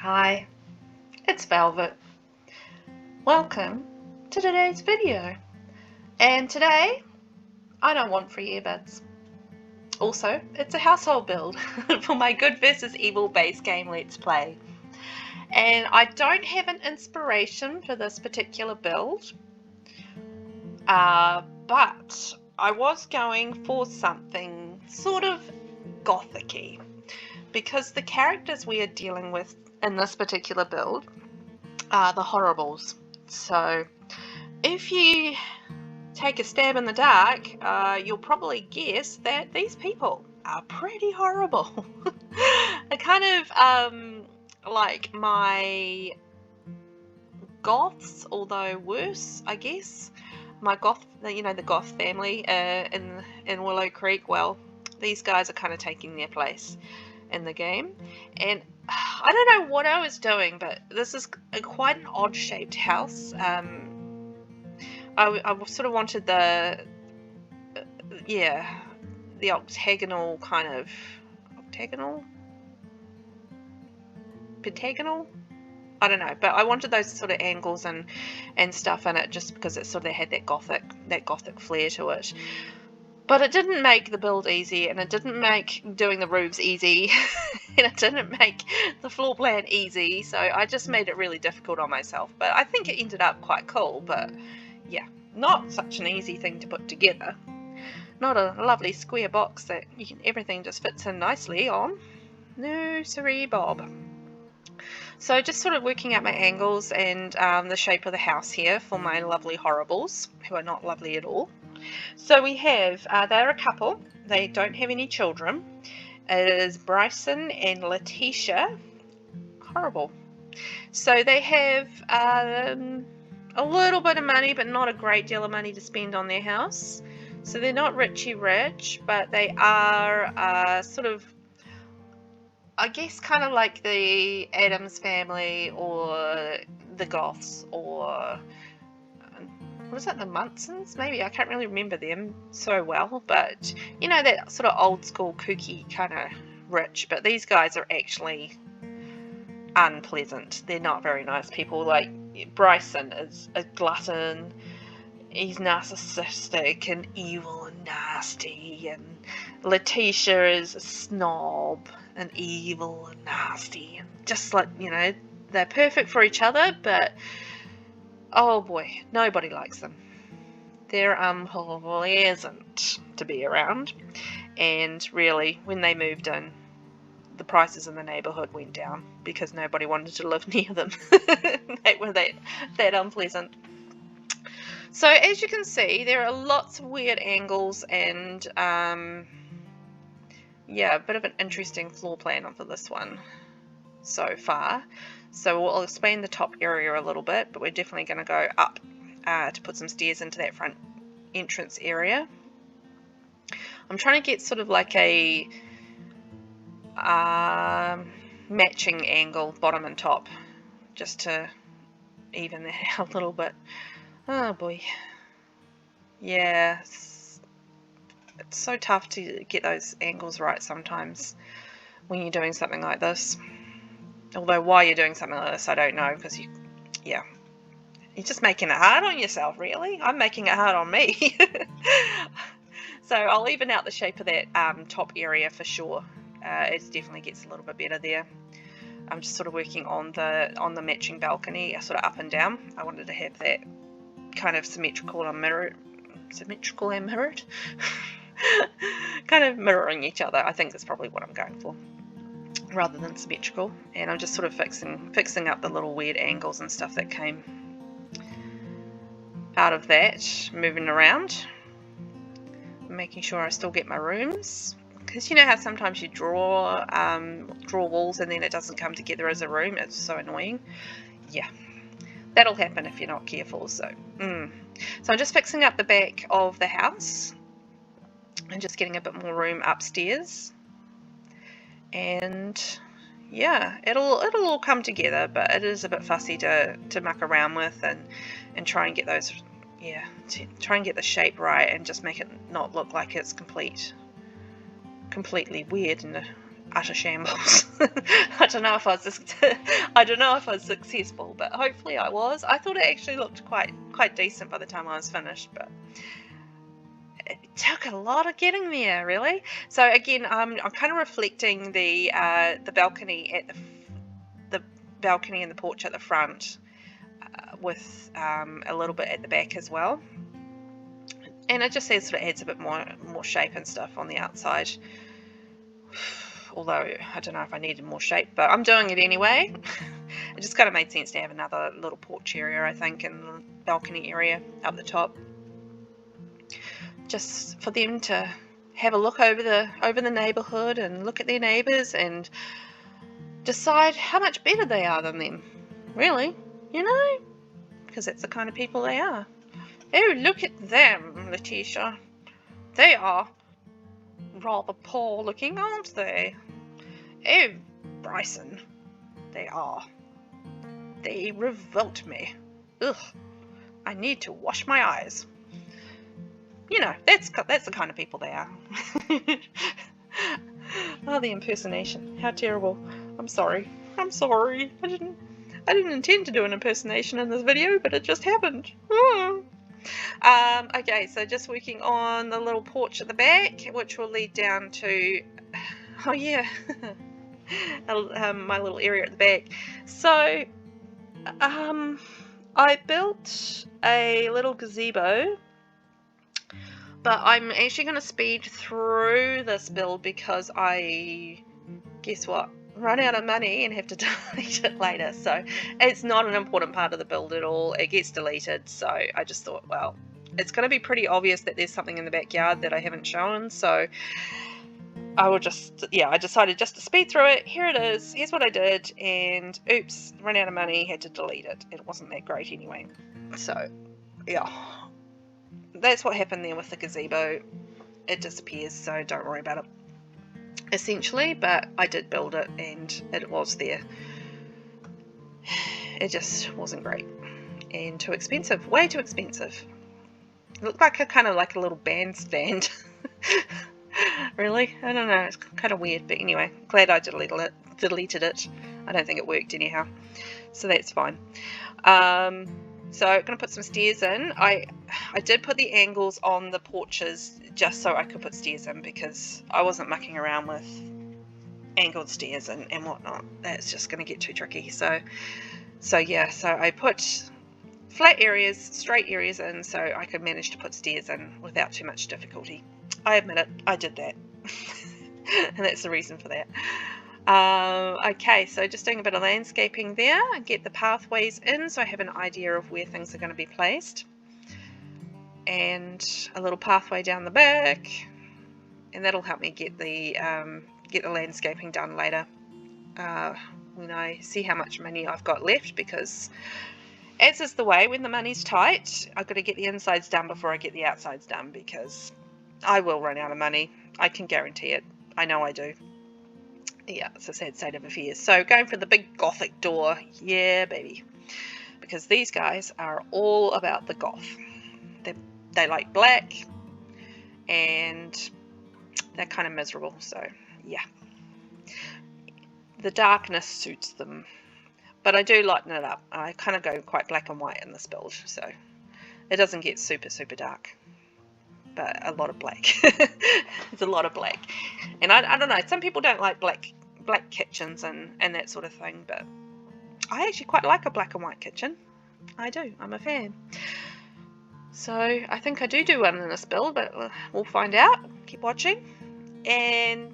Hi, it's Velvet. Welcome to today's video. And today, I don't want free earbuds. Also, it's a household build for my Good vs Evil base game Let's Play. And I don't have an inspiration for this particular build, but I was going for something sort of gothic-y, because the characters we are dealing with in this particular build are the horribles. So if you take a stab in the dark, you'll probably guess that these people are pretty horrible. They're kind of like my goths, although worse, I guess. My goth, you know, the goth family in Willow Creek. Well, these guys are kind of taking their place in the game, and I don't know what I was doing, but this is quite an odd shaped house. I sort of wanted the octagonal kind of pentagonal. I don't know, but I wanted those sort of angles and stuff in it, just because it sort of had that gothic flair to it. But it didn't make the build easy, and it didn't make doing the roofs easy, and it didn't make the floor plan easy, so I just made it really difficult on myself. But I think it ended up quite cool, but yeah, not such an easy thing to put together. Not a lovely square box that everything just fits in nicely on. No siree bob. So just sort of working out my angles and the shape of the house here for my lovely horribles, who are not lovely at all. So we have, they're a couple, they don't have any children. It is Bryson and Letitia. Horrible. So they have a little bit of money, but not a great deal of money to spend on their house. So they're not richy rich, but they are sort of, I guess, kind of like the Addams family or the Goths, or was it the Munsons? Maybe, I can't really remember them so well, but you know, that sort of old school kooky kind of rich. But these guys are actually unpleasant. They're not very nice people. Like Bryson is a glutton, he's narcissistic and evil and nasty, and Letitia is a snob and evil and nasty, and just like, you know, they're perfect for each other, but oh boy, nobody likes them. They're unpleasant to be around. And really, when they moved in, the prices in the neighbourhood went down because nobody wanted to live near them. They were that unpleasant. So as you can see, there are lots of weird angles and yeah, a bit of an interesting floor plan for this one so far. So we'll expand the top area a little bit, but we're definitely going to go up to put some stairs into that front entrance area. I'm trying to get sort of like a matching angle, bottom and top, just to even that out a little bit. Oh boy. Yeah, it's so tough to get those angles right sometimes when you're doing something like this. Although why you're doing something like this, I don't know, because you're just making it hard on yourself, really. I'm making it hard on me. So I'll even out the shape of that top area for sure. It definitely gets a little bit better there. I'm just sort of working on the matching balcony, sort of up and down. I wanted to have that kind of symmetrical and mirrored, kind of mirroring each other. I think that's probably what I'm going for, rather than symmetrical. And I'm just sort of fixing up the little weird angles and stuff that came out of that, moving around, making sure I still get my rooms, because you know how sometimes you draw walls and then it doesn't come together as a room. It's so annoying. Yeah, that'll happen if you're not careful. So so I'm just fixing up the back of the house and just getting a bit more room upstairs. And yeah, it'll all come together, but it is a bit fussy to muck around with and try and get those, yeah, to try and get the shape right and just make it not look like it's completely weird and utter shambles. I don't know if I was successful, but hopefully I was. I thought it actually looked quite decent by the time I was finished, but it took a lot of getting there, really. So again, I'm kind of reflecting the balcony at the balcony and the porch at the front, with a little bit at the back as well, and it just sort of adds a bit more shape and stuff on the outside. Although I don't know if I needed more shape, but I'm doing it anyway. It just kind of made sense to have another little porch area, I think, and the balcony area up the top, just for them to have a look over the neighborhood and look at their neighbors and decide how much better they are than them, really, you know, because that's the kind of people they are. Oh, look at them, Letitia. They are rather poor looking, aren't they? Oh, Bryson. They revolt me. Ugh. I need to wash my eyes. You know, that's the kind of people they are. Oh, the impersonation. How terrible. I'm sorry. I didn't intend to do an impersonation in this video, but it just happened. Oh. Okay, so just working on the little porch at the back, which will lead down to, oh yeah, my little area at the back. So, I built a little gazebo, but I'm actually going to speed through this build because guess what? Run out of money and have to delete it later. So it's not an important part of the build at all. It gets deleted. So I just thought, well, it's going to be pretty obvious that there's something in the backyard that I haven't shown. So I decided just to speed through it. Here it is. Here's what I did. And oops, ran out of money. Had to delete it. It wasn't that great anyway. So yeah, that's what happened there with the gazebo. It disappears. So don't worry about it. Essentially, but I did build it and it was there. It just wasn't great and too expensive, way too expensive. It looked like a little bandstand. Really, I don't know, it's kind of weird, but anyway, glad I deleted it. I don't think it worked anyhow, so that's fine. So I'm going to put some stairs in. I did put the angles on the porches just so I could put stairs in because I wasn't mucking around with angled stairs and whatnot. That's just going to get too tricky. So yeah, so I put flat areas, straight areas in so I could manage to put stairs in without too much difficulty. I admit it, I did that. And that's the reason for that. Okay, so just doing a bit of landscaping there and get the pathways in so I have an idea of where things are going to be placed, and a little pathway down the back, and that'll help me get the landscaping done later when I see how much money I've got left, because as is the way when the money's tight, I've got to get the insides done before I get the outsides done, because I will run out of money. I can guarantee it. I know I do. Yeah, it's a sad state of affairs. So going for the big gothic door, yeah baby, because these guys are all about the goth. They like black and they're kind of miserable, so yeah, the darkness suits them, but I do lighten it up. I kind of go quite black and white in this build, so it doesn't get super dark, but a lot of black. It's a lot of black, and I don't know, some people don't like black kitchens and that sort of thing, but I actually quite like a black and white kitchen. I do. I'm a fan. So I think I do one in this build, but we'll find out. Keep watching. And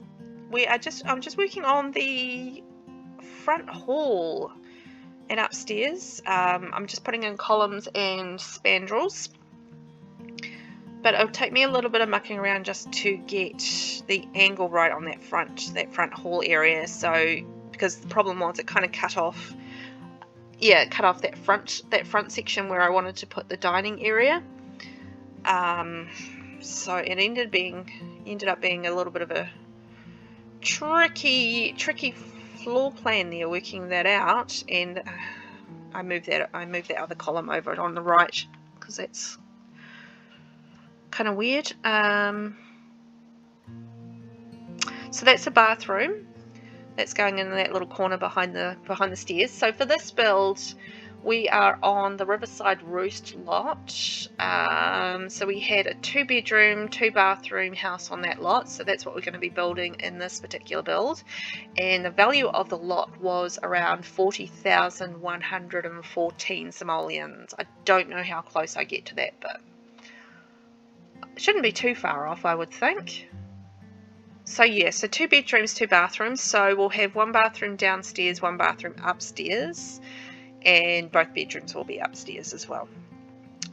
I'm just working on the front hall and upstairs. I'm just putting in columns and spandrels, but it'll take me a little bit of mucking around just to get the angle right on that front hall area. So because the problem was it kind of cut off that front section where I wanted to put the dining area. So it ended up being a little bit of a tricky floor plan there, working that out, and I moved that other column over on the right because that's kind of weird. So that's a bathroom, that's going in that little corner behind the stairs. So for this build, we are on the Riverside Roost lot. So we had a 2-bedroom, 2-bathroom house on that lot. So that's what we're going to be building in this particular build. And the value of the lot was around 40,114 simoleons. I don't know how close I get to that, but it shouldn't be too far off, I would think. So yeah, so 2 bedrooms, 2 bathrooms. So we'll have 1 bathroom downstairs, 1 bathroom upstairs. And both bedrooms will be upstairs as well.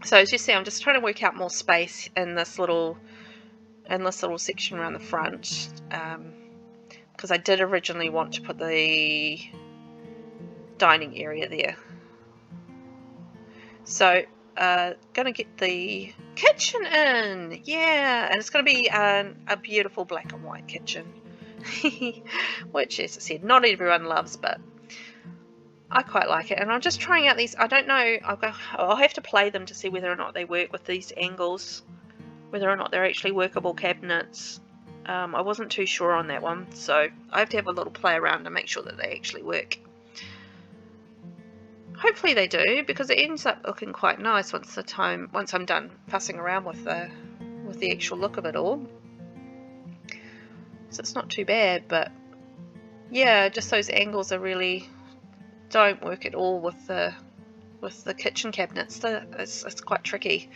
So as you see, I'm just trying to work out more space in this little section around the front, because I did originally want to put the dining area there. So gonna get the kitchen in, yeah, and it's gonna be a beautiful black and white kitchen, which, as I said, not everyone loves, but I quite like it. And I'm just trying out these, I don't know, I'll have to play them to see whether or not they work with these angles, whether or not they're actually workable cabinets. I wasn't too sure on that one, so I have to have a little play around to make sure that they actually work. Hopefully they do, because it ends up looking quite nice once I'm done fussing around with the actual look of it all. So it's not too bad, but yeah, just those angles are really don't work at all with the kitchen cabinets. It's quite tricky.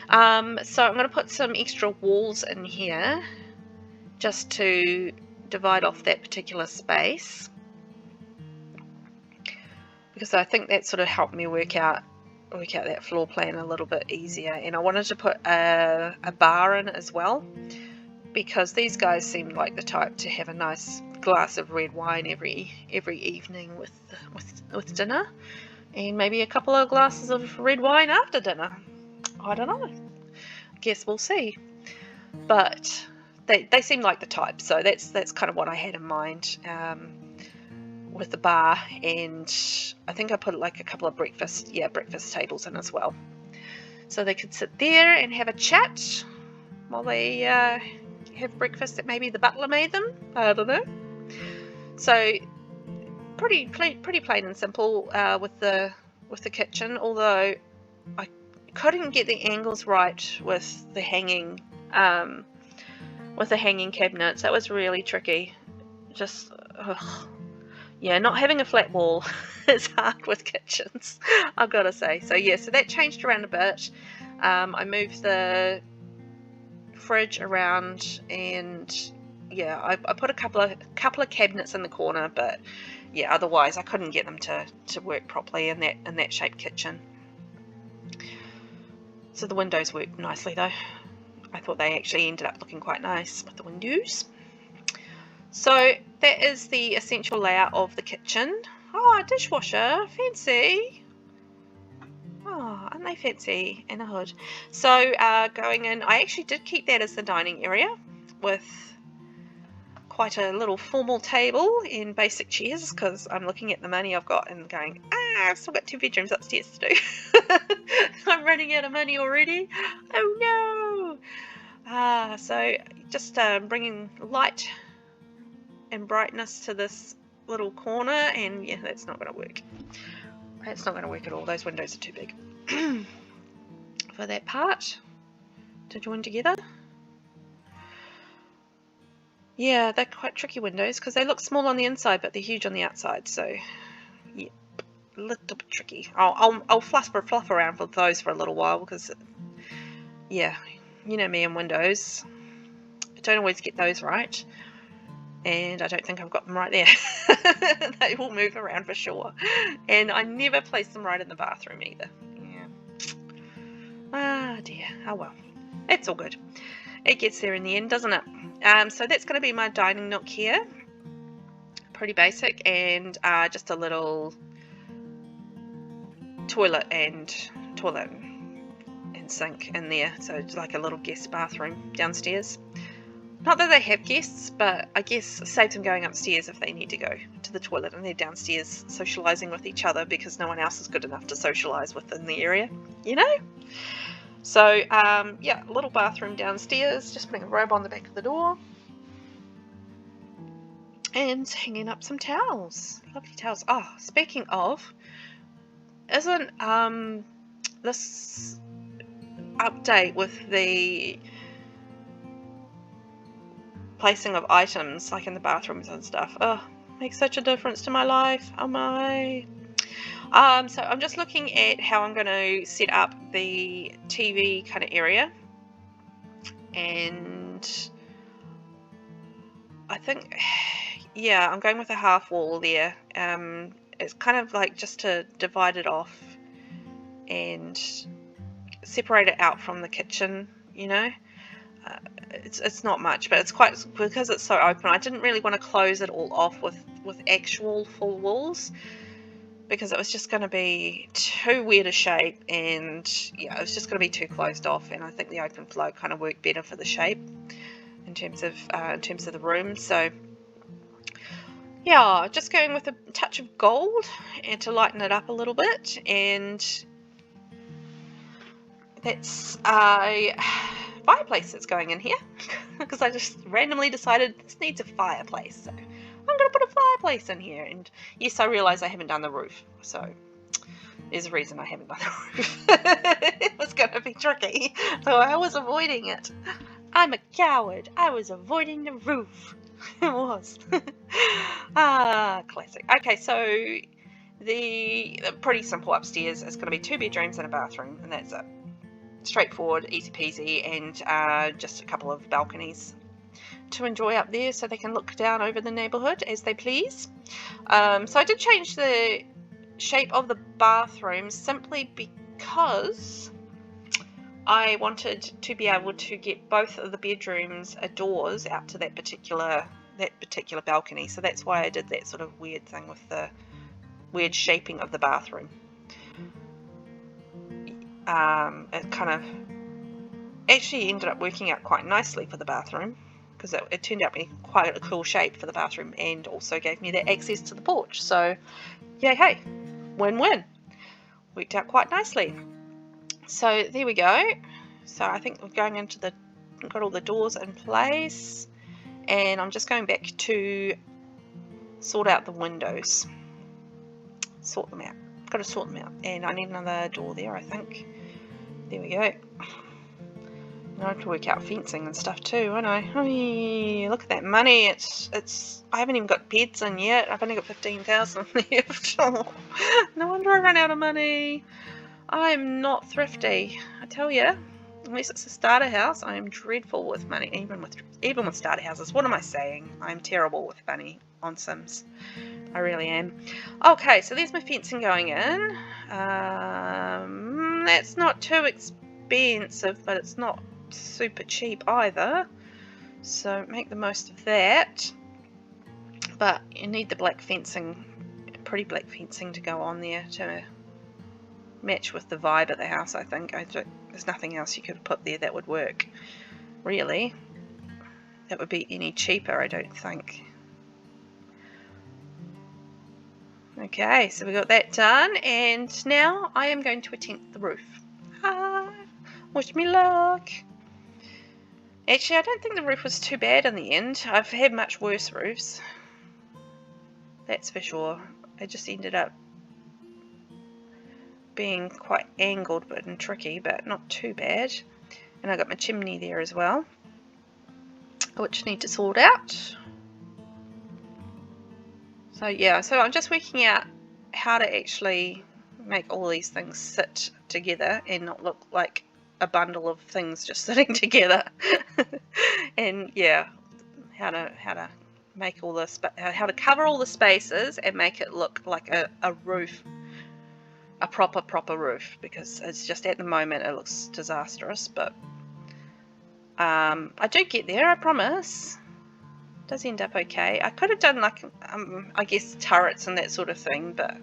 So I'm going to put some extra walls in here just to divide off that particular space, because I think that sort of helped me work out that floor plan a little bit easier. And I wanted to put a bar in as well, because these guys seem like the type to have a nice glass of red wine every evening with dinner, and maybe a couple of glasses of red wine after dinner. I don't know, I guess we'll see, but they seem like the type, so that's kind of what I had in mind with the bar. And I think I put like a couple of breakfast tables in as well, so they could sit there and have a chat while they have breakfast that maybe the butler made them. I don't know. So pretty plain and simple with the kitchen, although I couldn't get the angles right with the hanging cabinets. That was really tricky. Just yeah, not having a flat wall is hard with kitchens, I've got to say. So yeah, so that changed around a bit. I moved the fridge around, and yeah, I put a couple of cabinets in the corner, but yeah, otherwise I couldn't get them to work properly in that shaped kitchen. So the windows worked nicely though. I thought they actually ended up looking quite nice with the windows. So that is the essential layout of the kitchen. Oh, a dishwasher, fancy. Oh, aren't they fancy? And a hood. So going in, I actually did keep that as the dining area with quite a little formal table and basic chairs, because I'm looking at the money I've got and going, I've still got 2 bedrooms upstairs to do. I'm running out of money already. Oh no! So just bringing light and brightness to this little corner, and yeah, that's not going to work. It's not going to work at all. Those windows are too big for that part to join together. Yeah, they're quite tricky windows because they look small on the inside, but they're huge on the outside. So, yeah, a little bit tricky. I'll fluff around with those for a little while, because, yeah, you know me and windows. I don't always get those right. And I don't think I've got them right there. They will move around for sure. And I never place them right in the bathroom either. Yeah. Ah dear. Oh well. It's all good. It gets there in the end, doesn't it? So that's going to be my dining nook here. Pretty basic, and just a little toilet and sink in there. So it's like a little guest bathroom downstairs. Not that they have guests, but I guess it saves them going upstairs if they need to go to the toilet and they're downstairs socialising with each other because no one else is good enough to socialise with in the area, you know? So, yeah, a little bathroom downstairs, just putting a robe on the back of the door. and hanging up some towels, lovely towels. Oh, speaking of, isn't this update with the placing of items like in the bathrooms and stuff, oh, makes such a difference to my life. Oh my. So I'm just looking at how I'm going to set up the TV kind of area, and I think, yeah, I'm going with a half wall there. It's kind of like just to divide it off and separate it out from the kitchen, you know. It's not much, but it's quite, because it's so open, I didn't really want to close it all off with actual full walls, because it was just going to be too weird a shape, and yeah, it was just going to be too closed off, and I think the open flow kind of worked better for the shape in terms of the room. So yeah, just going with a touch of gold and to lighten it up a little bit, and that's a fireplace that's going in here because I just randomly decided this needs a fireplace, so I'm going to put a fireplace in here. And yes, I realise I haven't done the roof, so there's a reason I haven't done the roof. It was going to be tricky, so I was avoiding it. I'm a coward. I was avoiding the roof. It was. Classic. Okay, so the pretty simple upstairs is going to be 2 bedrooms and a bathroom, and that's it. Straightforward, easy peasy, and just a couple of balconies to enjoy up there so they can look down over the neighbourhood as they please. So I did change the shape of the bathroom simply because I wanted to be able to get both of the bedrooms doors out to that particular balcony. So that's why I did that sort of weird thing with the weird shaping of the bathroom. It kind of actually ended up working out quite nicely for the bathroom, because it turned out being quite a cool shape for the bathroom, and also gave me that access to the porch. So yeah, hey, win-win. Worked out quite nicely. So there we go. So I think we're going into got all the doors in place, and I'm just going back to sort out the windows. Sort them out. Got to sort them out, and I need another door there, I think. There we go. I have to work out fencing and stuff too, won't I? Oh, look at that money. It's. I haven't even got beds in yet. I've only got 15,000 left. Oh, no wonder I ran out of money. I'm not thrifty, I tell you. Unless it's a starter house, I am dreadful with money. Even with starter houses. What am I saying? I'm terrible with money on Sims. I really am. Okay, so there's my fencing going in. That's not too expensive, but it's not super cheap either. So make the most of that. But you need the black fencing, pretty black fencing to go on there to match with the vibe at the house, I think. There's nothing else you could put there that would work, really. That would be any cheaper, I don't think. Okay, so we got that done, and now I am going to attempt the roof. Wish me luck. Actually, I don't think the roof was too bad in the end. I've had much worse roofs, that's for sure. It just ended up being quite angled and tricky, but not too bad. And I got my chimney there as well, which I need to sort out. So yeah, so I'm just working out how to actually make all these things sit together and not look like a bundle of things just sitting together. And yeah, how to make all this, how to cover all the spaces and make it look like a roof, a proper roof, because it's just at the moment it looks disastrous. But I do get there, I promise. Does end up okay. I could have done like I guess turrets and that sort of thing, but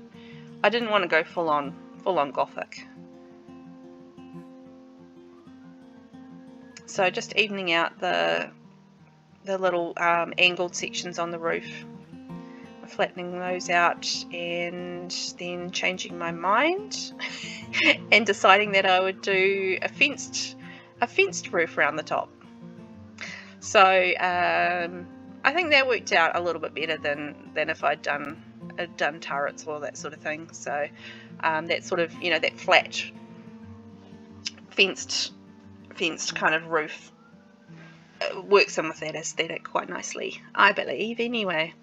I didn't want to go full on gothic. So just evening out the little angled sections on the roof, flattening those out, and then changing my mind and deciding that I would do a fenced roof around the top. So I think that worked out a little bit better than if I'd done turrets or that sort of thing. So that sort of, you know, that flat fenced kind of roof works in with that aesthetic quite nicely, I believe. Anyway,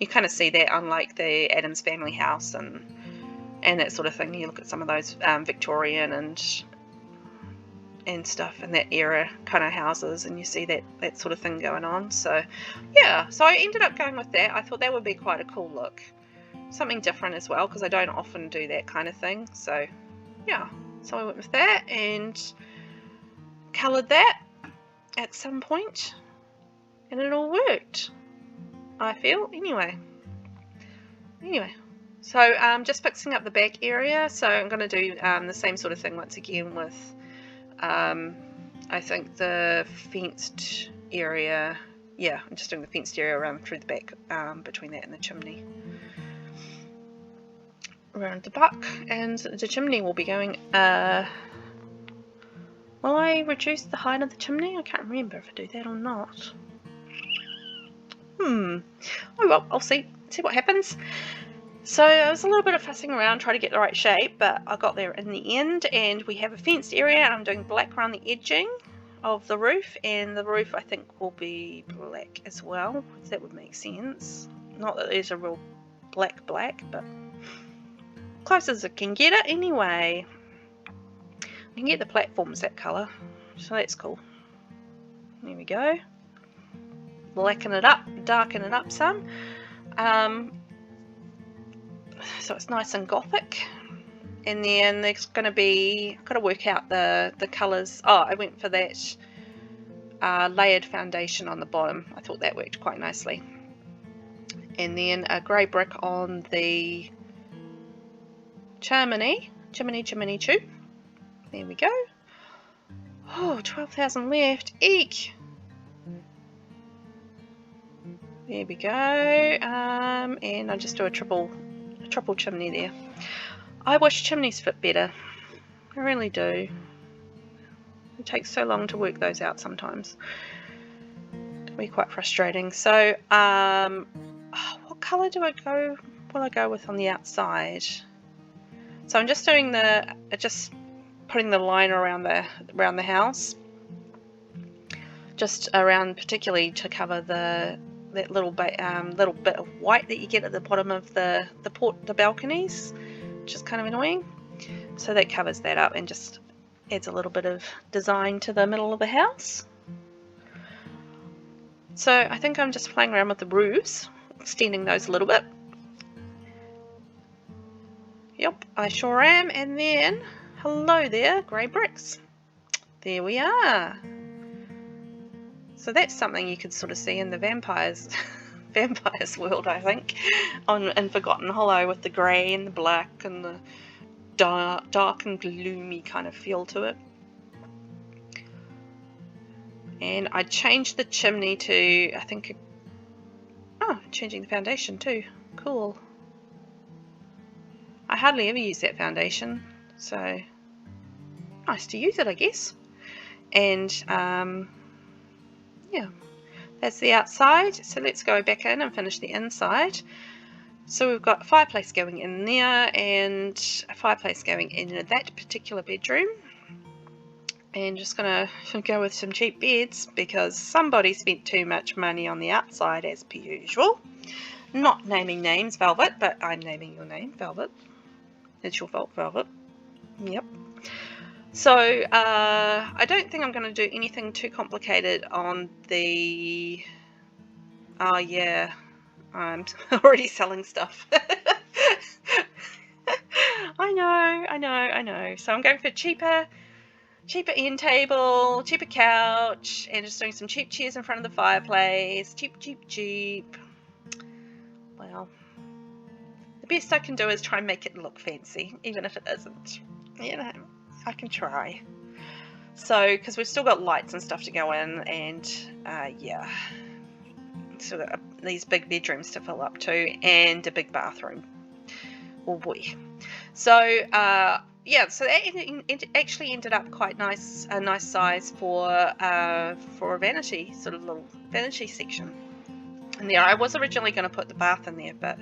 you kind of see that unlike the Addams Family house and that sort of thing. You look at some of those Victorian and stuff in that era kind of houses, and you see that sort of thing going on. So yeah, so I ended up going with that. I thought that would be quite a cool look, something different as well, because I don't often do that kind of thing. So yeah, so I went with that and coloured that at some point, and it all worked, I feel. Anyway, so just fixing up the back area. So I'm going to do the same sort of thing once again with I think the fenced area. Yeah, I'm just doing the fenced area around through the back, between that and the chimney, around the back. And the chimney will be going, will I reduce the height of the chimney? I can't remember if I do that or not. Oh well, I'll see what happens. So I was a little bit of fussing around trying to get the right shape, but I got there in the end, and we have a fenced area, and I'm doing black around the edging of the roof, and the roof I think will be black as well. That would make sense. Not that there's a real black, but close as I can get it anyway. I can get the platforms that colour, so that's cool. There we go. Blacken it up, darken it up some. So it's nice and gothic. And then there's going to be, I've got to work out the colours. Oh, I went for that layered foundation on the bottom. I thought that worked quite nicely. And then a grey brick on the chimney too. There we go. Oh, 12,000 left. Eek! There we go. And I'll just do a triple chimney there. I wish chimneys fit better. I really do. It takes so long to work those out sometimes. It can be quite frustrating. So, what colour will I go with on the outside? So I'm just doing just putting the line around the house, just around, particularly to cover that little bit of white that you get at the bottom of the balconies, which is kind of annoying. So that covers that up and just adds a little bit of design to the middle of the house. So I think I'm just playing around with the roofs, extending those a little bit. Yep, I sure am. And then, hello there, grey bricks. There we are. So that's something you could sort of see in the vampires world, I think, in Forgotten Hollow, with the grey and the black and the dark and gloomy kind of feel to it. And I changed the chimney to, I think, changing the foundation too. Cool. I hardly ever use that foundation, so nice to use it, I guess. And yeah, that's the outside. So let's go back in and finish the inside. So we've got a fireplace going in there and a fireplace going in that particular bedroom. And just gonna go with some cheap beds because somebody spent too much money on the outside as per usual. Not naming names, Velvet, but I'm naming your name, Velvet. It's your fault, Velvet. Yep. So I don't think I'm going to do anything too complicated on the... Oh yeah, I'm already selling stuff. I know. So I'm going for cheaper end table, cheaper couch, and just doing some cheap chairs in front of the fireplace. Cheap. Well, the best I can do is try and make it look fancy, even if it isn't. You know, I can try. So, because we've still got lights and stuff to go in, and yeah, so got these big bedrooms to fill up too, and a big bathroom. Oh boy. So yeah, so it actually ended up quite nice, a nice size for a vanity, sort of little vanity section. in there. I was originally going to put the bath in there, but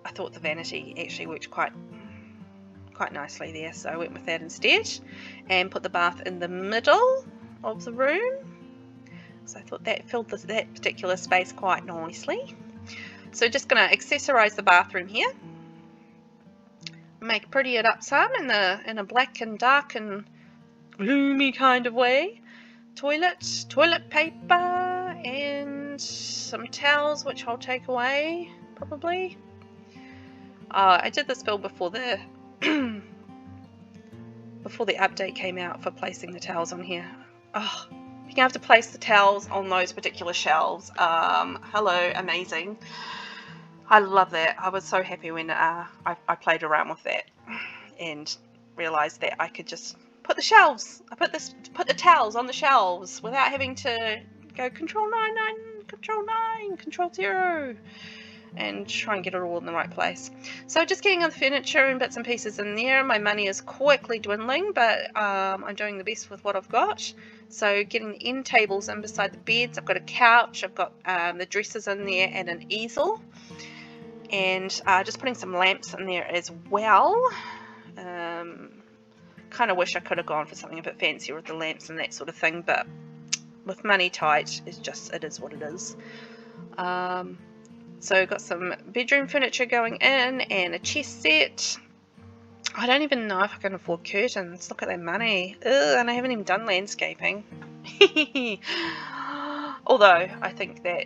I thought the vanity actually worked quite nicely there, so I went with that instead, and put the bath in the middle of the room. So I thought that filled that particular space quite nicely. So just going to accessorize the bathroom here, pretty it up some in a black and dark and gloomy kind of way. Toilet paper, and some towels, which I'll take away probably. I did this build before the before the update came out for placing the towels on here. Oh, you have to place the towels on those particular shelves. Hello, amazing. I love that. I was so happy when I played around with that and realized that I could just put the towels on the shelves without having to go Control 9, Control 0, and try and get it all in the right place. So just getting all the furniture and bits and pieces in there. My money is quickly dwindling, but I'm doing the best with what I've got. So getting the end tables in beside the beds. I've got a couch, I've got the dressers in there, and an easel, and just putting some lamps in there as well. Kind of wish I could have gone for something a bit fancier with the lamps and that sort of thing, but with money tight, it is what it is. So got some bedroom furniture going in, and a chest set. I don't even know if I can afford curtains. Look at that money. Ugh, and I haven't even done landscaping. Although I think that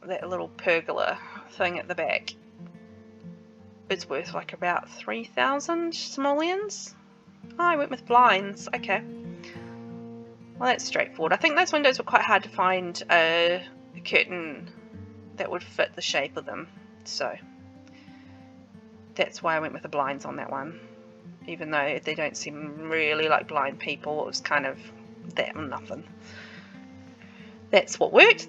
that little pergola thing at the back, it's worth like about 3,000 simoleons. Oh, I went with blinds. Okay. Well, that's straightforward. I think those windows were quite hard to find a curtain that would fit the shape of them, so that's why I went with the blinds on that one. Even though they don't seem really like blind people, it was kind of that and nothing. That's what worked.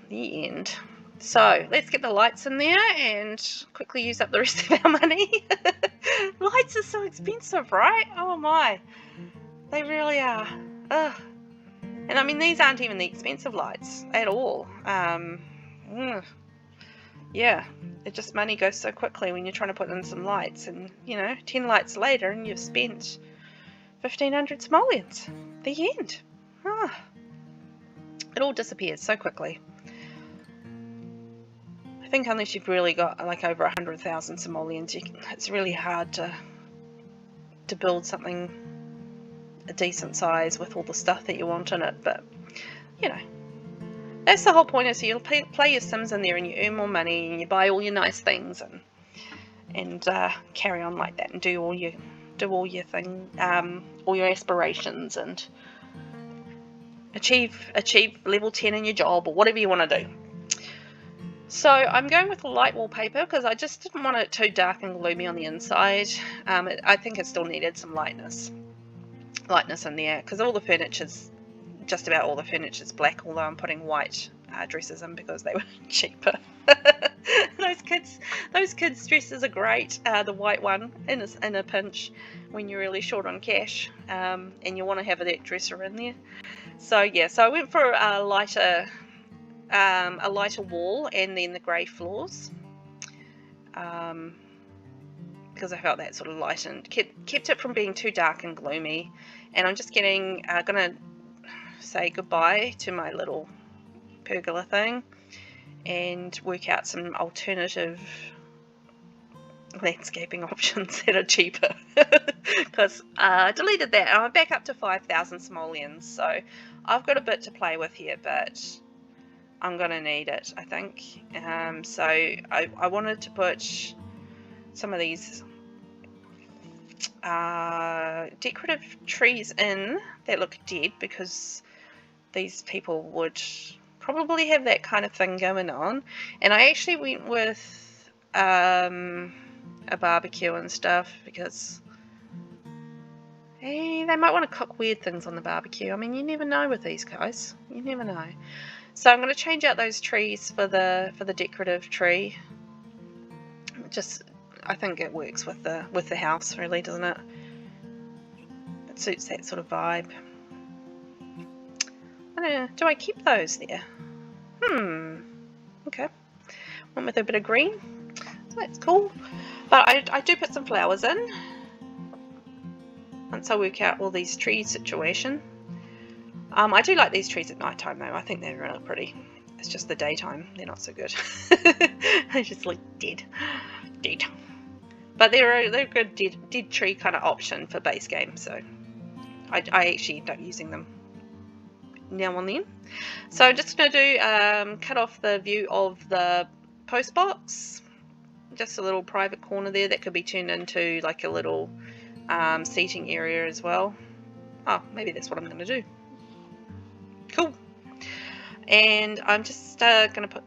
The end. So let's get the lights in there and quickly use up the rest of our money. Lights are so expensive, right? Oh my, they really are. Ugh. And I mean, these aren't even the expensive lights at all. Yeah, money goes so quickly when you're trying to put in some lights, and 10 lights later and you've spent 1,500 simoleons. The end. It all disappears so quickly. I think unless you've really got like over 100,000 simoleons, it's really hard to build something a decent size with all the stuff that you want in it. But that's the whole point. Is you'll play your Sims in there and you earn more money and you buy all your nice things and carry on like that and do all your thing, all your aspirations, and achieve level 10 in your job or whatever you want to do. So I'm going with light wallpaper because I just didn't want it too dark and gloomy on the inside. I think it still needed some lightness in there, because just about all the furniture's black, although I'm putting white dresses in because they were cheaper. Those kids dresses are great. The white one in a pinch when you're really short on cash, and you want to have that dresser in there. So yeah, so I went for a lighter wall and then the grey floors, because I felt that sort of lightened, kept it from being too dark and gloomy. And I'm just gonna say goodbye to my little pergola thing and work out some alternative landscaping options that are cheaper, because I deleted that and I'm back up to 5,000 simoleons. So I've got a bit to play with here, but I'm gonna need it, I think. So I wanted to put some of these decorative trees in that look dead, because these people would probably have that kind of thing going on. And I actually went with a barbecue and stuff, because they might want to cook weird things on the barbecue. I mean, you never know with these guys. You never know. So I'm going to change out those trees for the decorative tree. I think it works with the house, really, doesn't it? It suits that sort of vibe. I don't know. Do I keep those there? Okay. Went with a bit of green. So that's cool. But I do put some flowers in once I work out all these trees situation. I do like these trees at night time though. I think they're really pretty. It's just the daytime they're not so good. They just look dead. But they're a good dead tree kind of option for base game. So I actually end up using them now and then. So I'm just going to do cut off the view of the post box. Just a little private corner there that could be turned into like a little seating area as well. Oh, maybe that's what I'm going to do. Cool. And I'm just going to put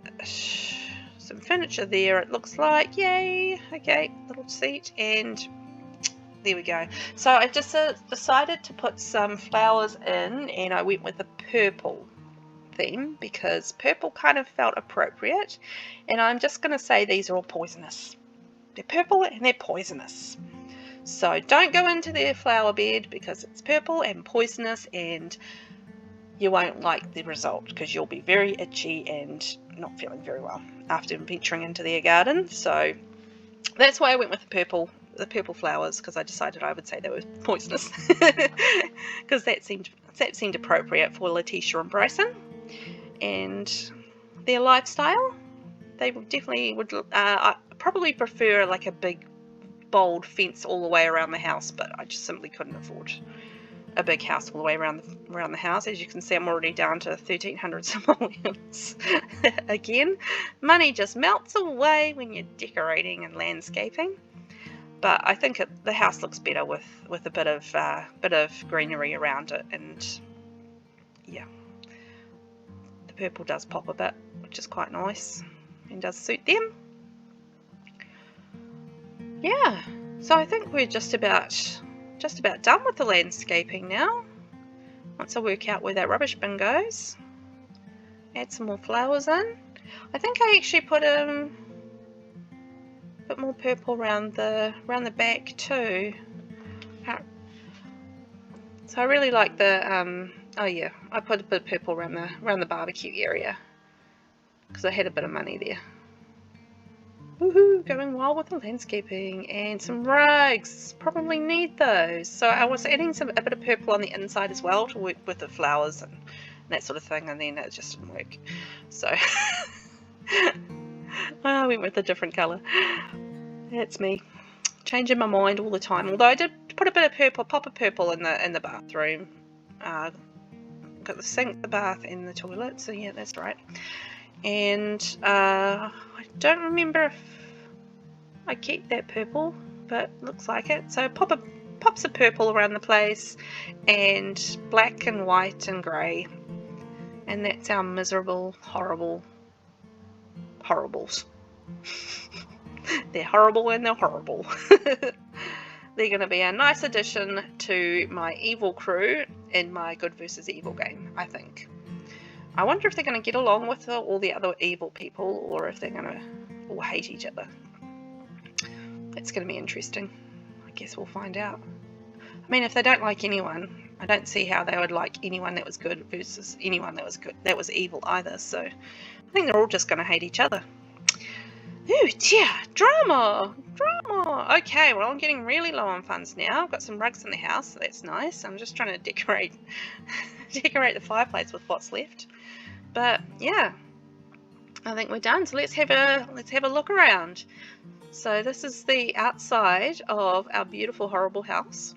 some furniture there, it looks like. Yay. Okay, little seat, and there we go. So I just decided to put some flowers in, and I went with the purple theme because purple kind of felt appropriate. And I'm just going to say these are all poisonous. They're purple and they're poisonous. So don't go into their flower bed because it's purple and poisonous, and you won't like the result because you'll be very itchy and not feeling very well after venturing into their garden. So that's why I went with the purple flowers, because I decided I would say they were poisonous because that seemed appropriate for Letitia and Bryson and their lifestyle. They definitely would probably prefer like a big bold fence all the way around the house, but I just simply couldn't afford a big house all the way around the house. As you can see, I'm already down to 1,300 simoleons. Again, money just melts away when you're decorating and landscaping. But I think the house looks better with a bit of greenery around it, and yeah, the purple does pop a bit, which is quite nice and does suit them. Yeah, so I think we're just about done with the landscaping now. Once I work out where that rubbish bin goes, add some more flowers in. I think I actually put a bit more purple around the back too. So I really like the oh yeah, I put a bit of purple around the barbecue area because I had a bit of money there. Woohoo, going wild with the landscaping. And some rugs, probably need those. So I was adding a bit of purple on the inside as well to work with the flowers and that sort of thing, and then it just didn't work. So I went with a different colour. That's me, changing my mind all the time. Although I did put a bit of purple, pop of purple in the bathroom. Got the sink, the bath, and the toilet. So yeah, that's right. And I don't remember if I keep that purple, but looks like it. So pops of purple around the place, and black and white and grey, and that's our miserable, horribles. They're horrible and they're horrible. They're going to be a nice addition to my evil crew in my good versus evil game, I think. I wonder if they're going to get along with all the other evil people, or if they're going to all hate each other. It's going to be interesting. I guess we'll find out. I mean, if they don't like anyone, I don't see how they would like anyone that was good versus anyone that was evil either. So I think they're all just going to hate each other. Ooh dear, drama! Okay, well, I'm getting really low on funds now. I've got some rugs in the house, so that's nice. I'm just trying to decorate the fireplace with what's left. But yeah, I think we're done. So let's have a look around. So this is the outside of our beautiful, horrible house.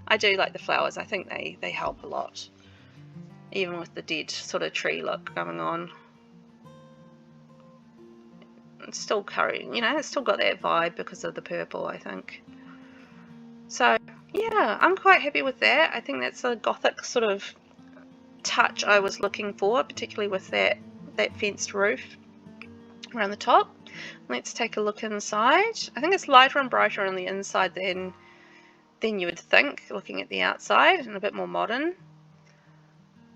I do like the flowers. I think they help a lot, even with the dead sort of tree look going on. It's still currying, it's still got that vibe because of the purple, I think. So yeah, I'm quite happy with that. I think that's a gothic sort of touch I was looking for, particularly with that fenced roof around the top. Let's take a look inside. I think it's lighter and brighter on the inside than you would think, looking at the outside, and a bit more modern.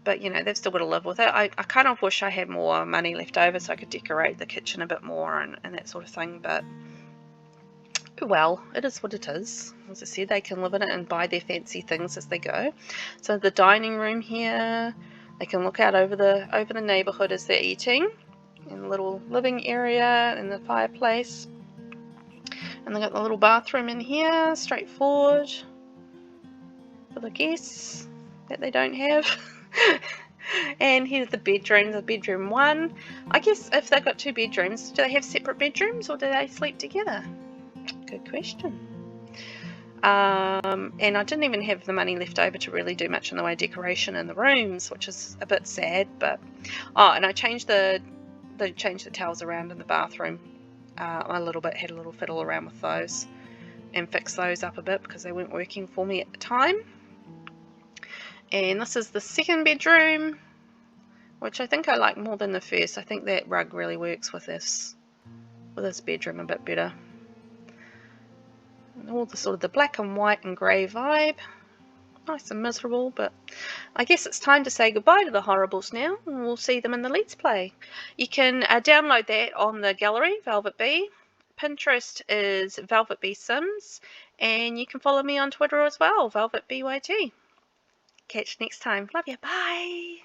But they've still got to live with it. I kind of wish I had more money left over so I could decorate the kitchen a bit more and that sort of thing. But well, it is what it is. As I said, they can live in it and buy their fancy things as they go. So the dining room here, They can look out over the neighborhood as they're eating, and a little living area and the fireplace. And they got the little bathroom in here, straightforward for the guests that they don't have. And here's the bedroom 1. I guess if they've got 2 bedrooms, do they have separate bedrooms or do they sleep together? Good question. And I didn't even have the money left over to really do much in the way of decoration in the rooms, which is a bit sad. But and I changed the towels around in the bathroom a little bit, had a little fiddle around with those and fixed those up a bit because they weren't working for me at the time. And this is the second bedroom, which I think I like more than the first. I think that rug really works with this bedroom a bit better. And all the sort of the black and white and grey vibe. Nice and miserable, but I guess it's time to say goodbye to the Horribles now, and we'll see them in the Let's Play. You can download that on the gallery, VelvettB. Pinterest is VelvettB Sims, and you can follow me on Twitter as well, VelvettBYT. Catch you next time. Love you. Bye.